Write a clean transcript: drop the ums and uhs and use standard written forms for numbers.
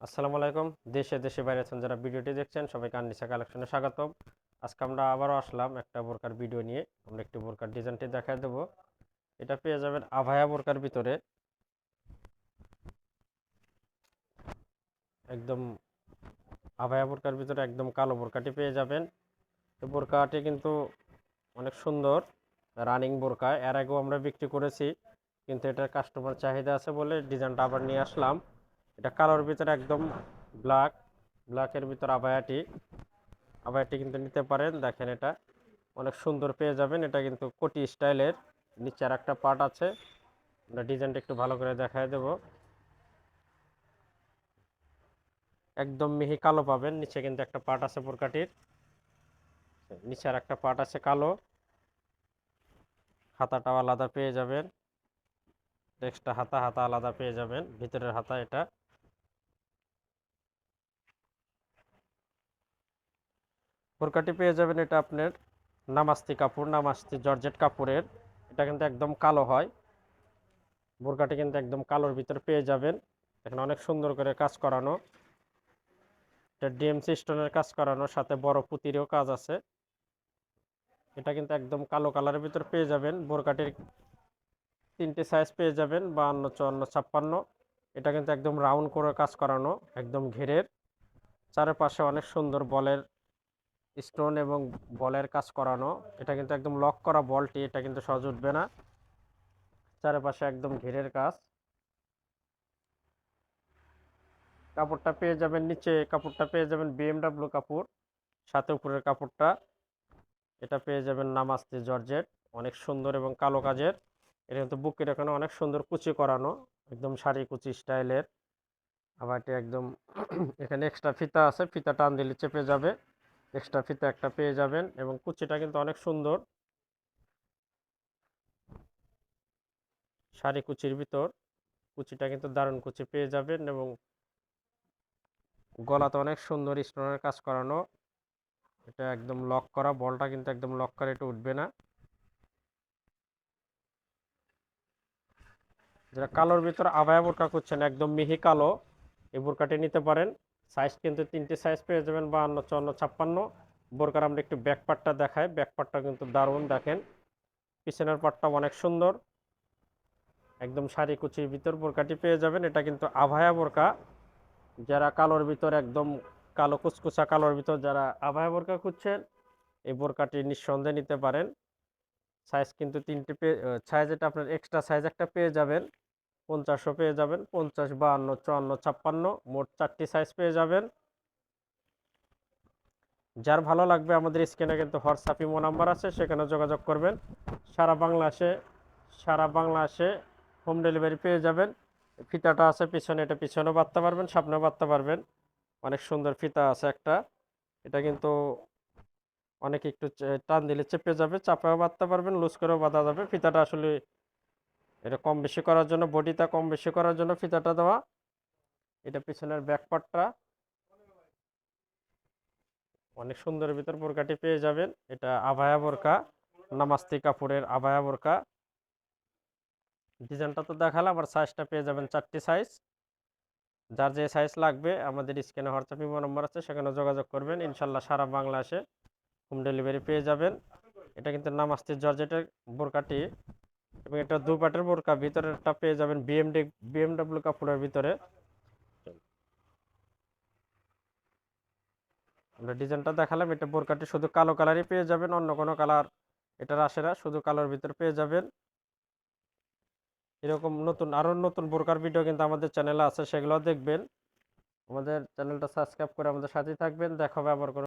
আসসালামু আলাইকুম। দেশে দেশে বাইরে আছেন যারা ভিডিওটি দেখছেন সবাইকে আননিসা কালেকশনে স্বাগতম। আজকে আমরা আবারও আসলাম একটা বোরকার ভিডিও নিয়ে। আমরা একটি বোরকার ডিজাইনটি দেখায় দেবো। এটা পেয়ে যাবেন আভায়া বোরকার ভিতরে, একদম আভায়া বোরকার ভিতরে একদম কালো বোরকাটি পেয়ে যাবেন। এই বোরকাটি কিন্তু অনেক সুন্দর রানিং বোরকা, এর আগেও আমরা বিক্রি করেছি, কিন্তু এটার কাস্টমার চাহিদা আছে বলে ডিজাইনটা আবার নিয়ে আসলাম। এটা কালোর ভিতরে একদম ব্ল্যাকের ভিতর আবায়াটি কিন্তু নিতে পারেন। দেখেন এটা অনেক সুন্দর পেয়ে যাবেন। এটা কিন্তু কোটি স্টাইলের, নিচে আর একটা পার্ট আছে। আমরা ডিজাইনটা একটু ভালো করে দেখায় দেব। একদম মিহি কালো পাবেন, নিচে কিন্তু একটা পার্ট আছে বোরকাটির, নিচে আর একটা পার্ট আছে কালো। হাতাটাও আলাদা পেয়ে যাবেন, এক্সট্রা হাতা হাতা আলাদা পেয়ে যাবেন, ভিতরের হাতা এটা। বোরকাটি পেয়ে যাবেন এটা আপনার নামাস্তি জর্জেট কাপড়ের। এটা কিন্তু একদম কালো হয়, বোরকাটি কিন্তু একদম কালোর ভিতরে পেয়ে যাবেন। এখানে অনেক সুন্দর করে কাজ করানো, এটা ডিএমসি স্টোনের কাজ করানো, সাথে বড় পুঁতিরও কাজ আছে। এটা কিন্তু একদম কালো কালারের ভিতর পেয়ে যাবেন। বোরকাটির তিনটে সাইজ পেয়ে যাবেন, 52, 54, 56। এটা কিন্তু একদম রাউন্ড করে কাজ করানো, একদম ঘেরের চারপাশে অনেক সুন্দর বলের স্টোন এবং বলের কাজ করানো। এটা কিন্তু একদম লক করা বলটি, এটা কিন্তু সহজ উঠবে না। চারপাশে একদম ঘেরের কাজ। কাপড়টা পেয়ে যাবেন, নিচে কাপড়টা পেয়ে যাবেন বিএমডাব্লিউ কাপড়, সাথে উপরের কাপড়টা এটা পেয়ে যাবেন নামাস্তি জর্জেট, অনেক সুন্দর এবং কালো কাজের। এটা কিন্তু বুকের এখানে অনেক সুন্দর কুচি করানো, একদম শাড়ি কুচি স্টাইলের। আবার এটা একদম এখানে এক্সট্রা ফিতা আছে, ফিতা টান দিলে চেপে যাবে। এক্সট্রা ফিতা একটা পেয়ে যাবেন এবং কুচিটা কিন্তু অনেক সুন্দর, শাড়ি কুচির ভিতর কুচিটা কিন্তু দারুণ কুচি পেয়ে যাবেন। এবং গলাতে অনেক সুন্দর স্টোনের কাজ করানো, এটা একদম লক করা বলটা কিন্তু একদম লক করে এটা উঠবে না। যারা কালোর ভিতর আবায়া বোরকা করছেন একদম মিহি কালো, এই বোরকাটি নিতে পারেন। সাইজ কিন্তু তিনটে সাইজ পেয়ে যাবেন, 52, 54, 56। বোরকার আমরা একটু ব্যাক পার্টটা দেখাই, ব্যাক পার্টটা কিন্তু দারুণ। দেখেন পিছনের পার্টটা অনেক সুন্দর, একদম শাড়ি কুচির ভিতর বোরকাটি পেয়ে যাবেন। এটা কিন্তু আভায়া বোরকা। যারা কালোর ভিতর একদম কালো কুচকুচা কালোর ভিতর যারা আভায়া বোরকা খুঁজছেন, এই বোরকাটি নিঃসন্দেহে নিতে পারেন। সাইজ কিন্তু তিনটে সাইজ, এটা আপনার এক্সট্রা সাইজ একটা পেয়ে যাবেন, 50ও পেয়ে যাবেন, 50, 52, 54, 56, মোট 4টি সাইজ পেয়ে যাবেন। যার ভালো লাগবে আমাদের স্ক্রিনে কিন্তু হোয়াটসঅ্যাপ ইমো নাম্বার আছে, সেখানে যোগাযোগ করবেন। সারা বাংলাদেশে সারা বাংলাদেশে হোম ডেলিভারি পেয়ে যাবেন। ফিতাটা আছে পিছনে, এটা পিছনেও বাঁধতে পারবেন, সামনেও বাঁধতে পারবেন। অনেক সুন্দর ফিতা আছে একটা। এটা কিন্তু অনেক একটু টান দিলে চেপে যাবে, চাপাও বাঁধতে পারবেন, লুজ করেও বাঁধা যাবে। ফিতাটা আসলে এটা কম বেশি করার জন্য, বডিটা কম বেশি করার জন্য ফিতাটা দেওয়া। এটা পিছনের ব্যাক পার্টটা অনেক সুন্দরের ভিতর বোরকাটি পেয়ে যাবেন। এটা আভায়া বোরকা, নামাস্তি কাপড়ের আভায়া বোরকা। ডিজাইনটা তো দেখালাম, আর সাইজটা পেয়ে যাবেন 4টি সাইজ। যার যে সাইজ লাগবে আমাদের স্ক্রিনে হোয়াটসঅ্যাপ ইমো নম্বর আছে, সেখানে যোগাযোগ করবেন। ইনশাল্লাহ সারা বাংলাদেশে হোম ডেলিভারি পেয়ে যাবেন। এটা কিন্তু নামাস্তি জর্জেটের বোরকাটি, এবং এটা দু পাটের বোরকা, ভিতরেরটা পেয়ে যাবেন বিএমডাব্লিউ কাপড়ের ভিতরে। আমরা ডিজাইনটা দেখালাম, এটা বোরকাটি শুধু কালো কালারই পেয়ে যাবেন, অন্য কোনো কালার এটার আসে না, শুধু কালোর ভিতর পেয়ে যাবেন। এরকম নতুন আরো নতুন বোরকার ভিডিও কিন্তু আমাদের চ্যানেলে আছে, সেগুলো দেখবেন। আমাদের চ্যানেলটা সাবস্ক্রাইব করে আমাদের সাথেই থাকবেন। দেখা হবে আবার কোনো